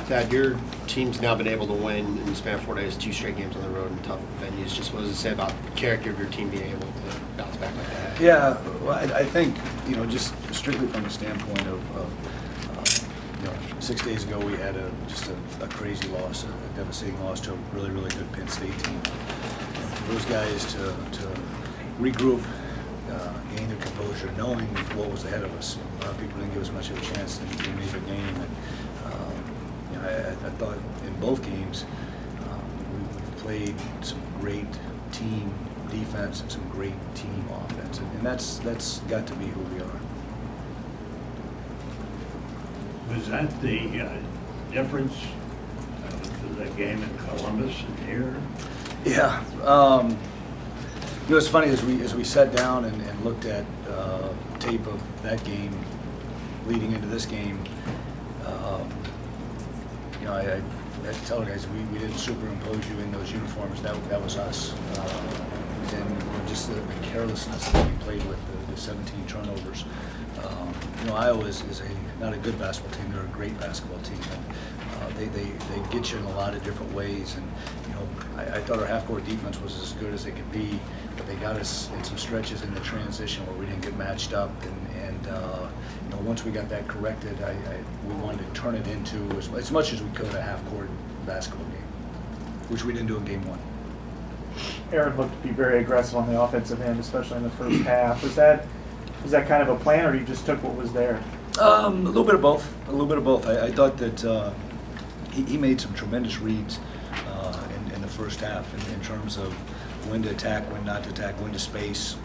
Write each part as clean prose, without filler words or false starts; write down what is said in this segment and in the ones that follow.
Thad, your team's now been able to win in the span of 4 days, 2 straight games on the road in tough venues. Just what does it say about the character of your team being able to bounce back like that? Yeah, well, I think, just strictly from the standpoint of 6 days ago we had just a crazy loss, a devastating loss to a really, really good Penn State team. For those guys to regroup, gain their composure, knowing what was ahead of us. A lot of people didn't give us much of a chance to make a game. And, I thought in both games we've played some great team defense and some great team offense, and that's got to be who we are. Was that the difference to the game in Columbus and here? Yeah. It's funny, as we sat down and looked at tape of that game leading into this game, I tell the guys we didn't superimpose you in those uniforms. That was us. And just the carelessness that we played with, the 17 turnovers. Iowa is not a good basketball team. They're a great basketball team. And, they get you in a lot of different ways. And I thought our half-court defense was as good as it could be, but they got us in some stretches in the transition where we didn't get matched up. And once we got that corrected, we wanted to turn it into as much as we could a half-court basketball game, which we didn't do in game one. Aaron looked to be very aggressive on the offensive end, especially in the first half. Was that kind of a plan, or you just took what was there? A little bit of both. I thought that he made some tremendous reads in the first half in terms of when to attack, when not to attack, when to space.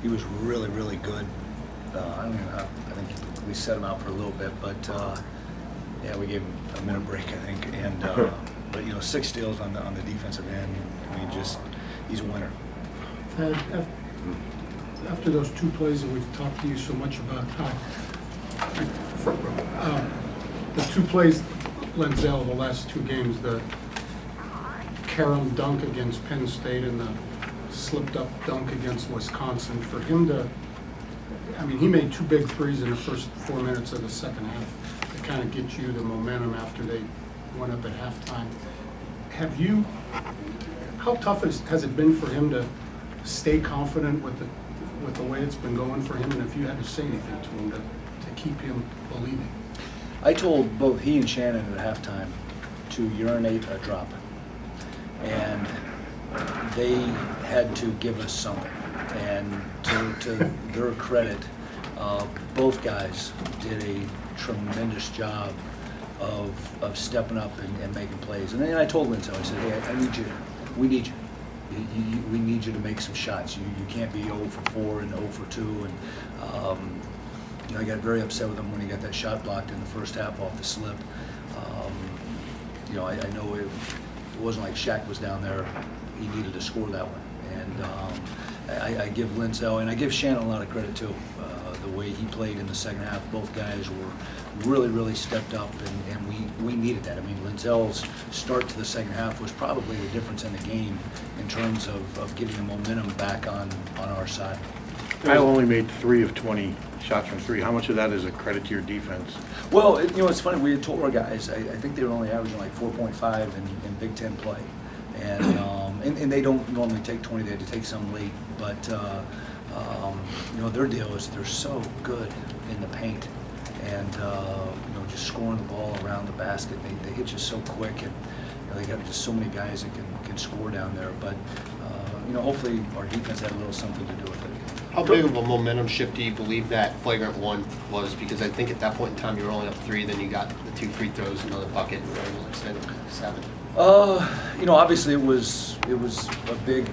He was really, really good. I think we set him out for a little bit, but we gave him a minute break, I think. And but 6 steals on the defensive end. I mean, he's a winner. After those 2 plays that we've talked to you so much about, the 2 plays, Lenzel, the last 2 games, the Karam dunk against Penn State and the slipped up dunk against Wisconsin, for him to, he made 2 big threes in the first 4 minutes of the second half to kind of get you the momentum after they went up at halftime. How tough has it been for him to stay confident with the way it's been going for him, and if you had to say anything to him to keep him believing? I told both he and Shannon at halftime to urinate a drop, and they had to give us something. And to their credit, both guys did a tremendous job of stepping up and making plays. And then I told Lindsay, I said, hey, I need you. We need you. We need you to make some shots. You can't be 0 for 4 and 0 for 2. And I got very upset with him when he got that shot blocked in the first half off the slip. I know it wasn't like Shaq was down there. He needed to score that one. And I give Lindsay and I give Shannon a lot of credit too. The way he played in the second half, both guys were really, really stepped up, and we needed that. Lindsay's start to the second half was probably the difference in the game in terms of getting the momentum back on our side. Kyle only made 3 of 20 shots from 3. How much of that is a credit to your defense? Well, it's funny. We had told our guys, I think they were only averaging like 4.5 in Big Ten play, and they don't normally take 20. They had to take some late, but their deal is they're so good in the paint, and just scoring the ball around the basket. They hit you so quick, and they got just so many guys that can score down there. But hopefully our defense had a little something to do with it. How big of a momentum shift do you believe that flagrant 1 was? Because I think at that point in time you were only up 3, then you got the 2 free throws, another bucket, and then you extended 7. Obviously it was a big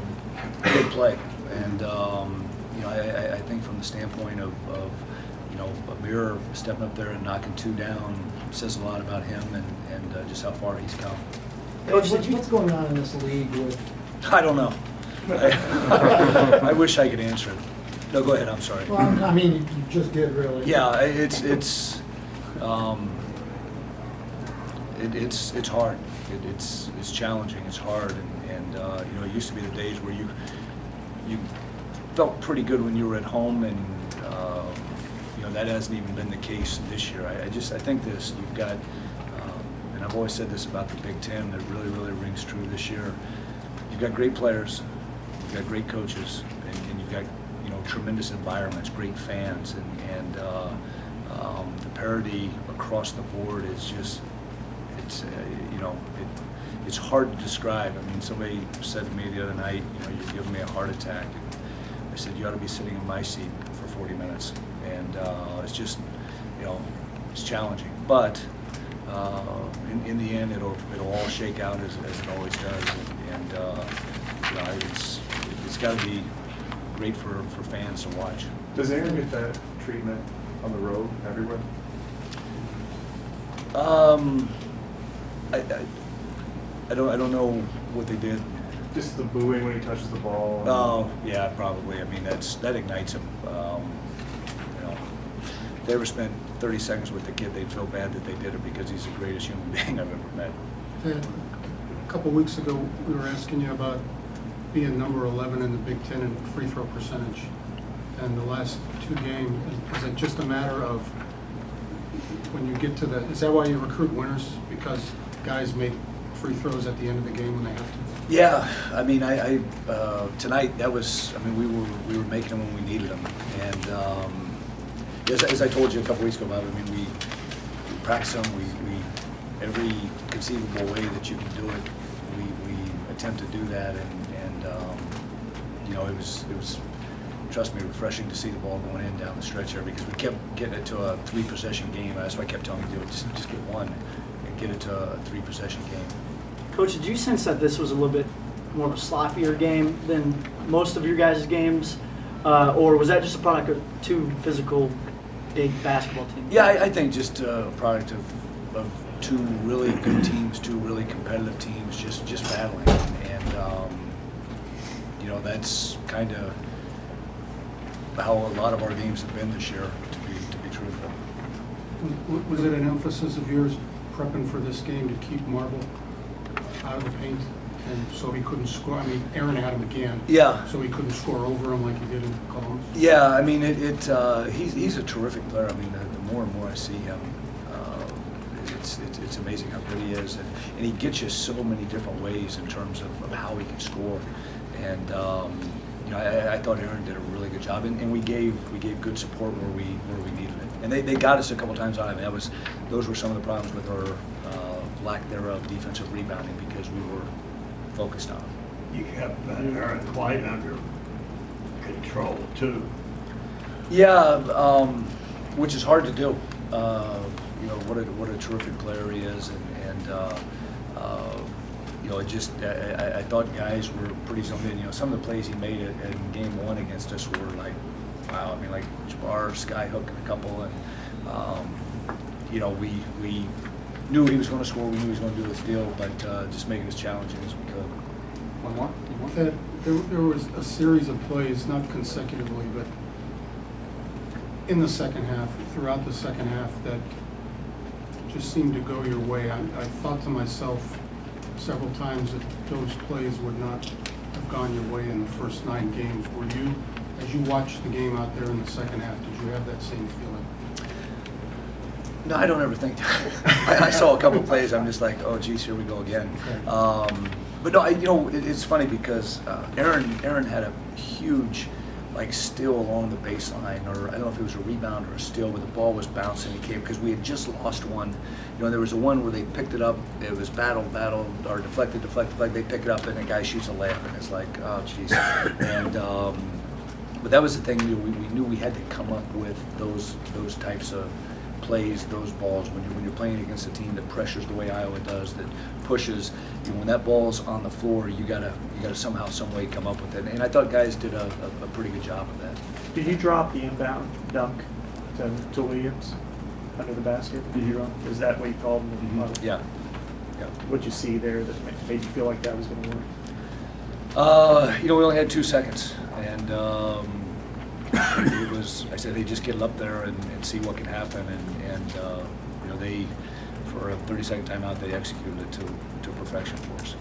play, and I think from the standpoint of Amir stepping up there and knocking 2 down says a lot about him and just how far he's come. What's going on in this league with? I don't know. I wish I could answer it. No, go ahead. I'm sorry. Well, you just did really. Yeah, it's hard. It's challenging. It's hard, and it used to be the days where you felt pretty good when you were at home, and that hasn't even been the case this year. I think this, you've got, and I've always said this about the Big Ten, that really, really rings true this year. You've got great players, you've got great coaches, and you've got, tremendous environments, great fans, and the parity across the board is just, it's hard to describe. I mean, somebody said to me the other night, you're giving me a heart attack. And I said, you ought to be sitting in my seat for 40 minutes. And it's just, it's challenging. But in the end, it'll all shake out as it always does. And it's got to be great for fans to watch. Does Aaron get that treatment on the road everywhere? I don't know what they did. Just the booing when he touches the ball? Oh, yeah, probably. I mean, that ignites him. If they ever spent 30 seconds with the kid, they'd feel bad that they did it because he's the greatest human being I've ever met. A couple weeks ago, we were asking you about being number 11 in the Big Ten in free throw percentage. And the last 2 games, is it just a matter of when you get to is that why you recruit winners? Because guys make free throws at the end of the game when they have to? Yeah, I mean, tonight that was. I mean, we were making them when we needed them, and as I told you a couple weeks ago, Bob, I mean, we practice them. We every conceivable way that you can do it, we attempt to do that, and it was. Trust me, refreshing to see the ball going in down the stretch there, because we kept getting it to a 3-possession game. That's why I kept telling you to do it. Just get one and get it to a 3-possession game. Coach, did you sense that this was a little bit more of a sloppier game than most of your guys' games, or was that just a product of 2 physical, big basketball teams? Yeah, I think just a product of 2 really good teams, 2 really competitive teams, just battling, and that's kind of how a lot of our games have been this year, to be truthful. Was it an emphasis of yours prepping for this game to keep Marble out of the paint, and so he couldn't score? I mean, Aaron had him again. Yeah. So he couldn't score over him like he did in Columbus. Yeah, I mean, he's a terrific player. I mean, the more and more I see him, it's amazing how good he is, and he gets you so many different ways in terms of how he can score, and. I thought Aaron did a really good job, and we gave good support where we needed it, and they got us a couple times on it. Those were some of the problems with our lack thereof defensive rebounding, because we were focused on it. You kept Aaron quite under control too. Yeah, which is hard to do. What a terrific player he is, and I thought guys were pretty zoned in. Some of the plays he made in game 1 against us were like, wow. I mean, like Jabbar skyhooking a couple, and we knew he was going to score. We knew he was going to do his deal, but just making it as challenging as we could. One more? There was a series of plays, not consecutively, but in the second half, throughout the second half, that just seemed to go your way. I thought to myself several times that those plays would not have gone your way in the first 9 games. Were you, as you watched the game out there in the second half, did you have that same feeling? No, I don't ever think that. I saw a couple plays. I'm just like, oh, geez, here we go again. Okay. But no, it's funny because Aaron had a huge, steal along the baseline, or I don't know if it was a rebound or a steal, but the ball was bouncing. He came because we had just lost one. There was a one where they picked it up. It was battle, or deflected. They pick it up, and the guy shoots a layup, and it's like, oh, geez. And but that was the thing. We knew we had to come up with those types of plays, those balls, when you're playing against a team that pressures the way Iowa does, that pushes. When that ball's on the floor, you gotta somehow, some way come up with it. And I thought guys did a pretty good job of that. Did you drop the inbound dunk to Williams under the basket? Did you run? Is that what you called him? Yeah. What'd you see there that made you feel like that was going to work? We only had 2 seconds, and it was. I said, hey, just get it up there and see what can happen, and they, for a 30-second timeout, they executed it to perfection for us.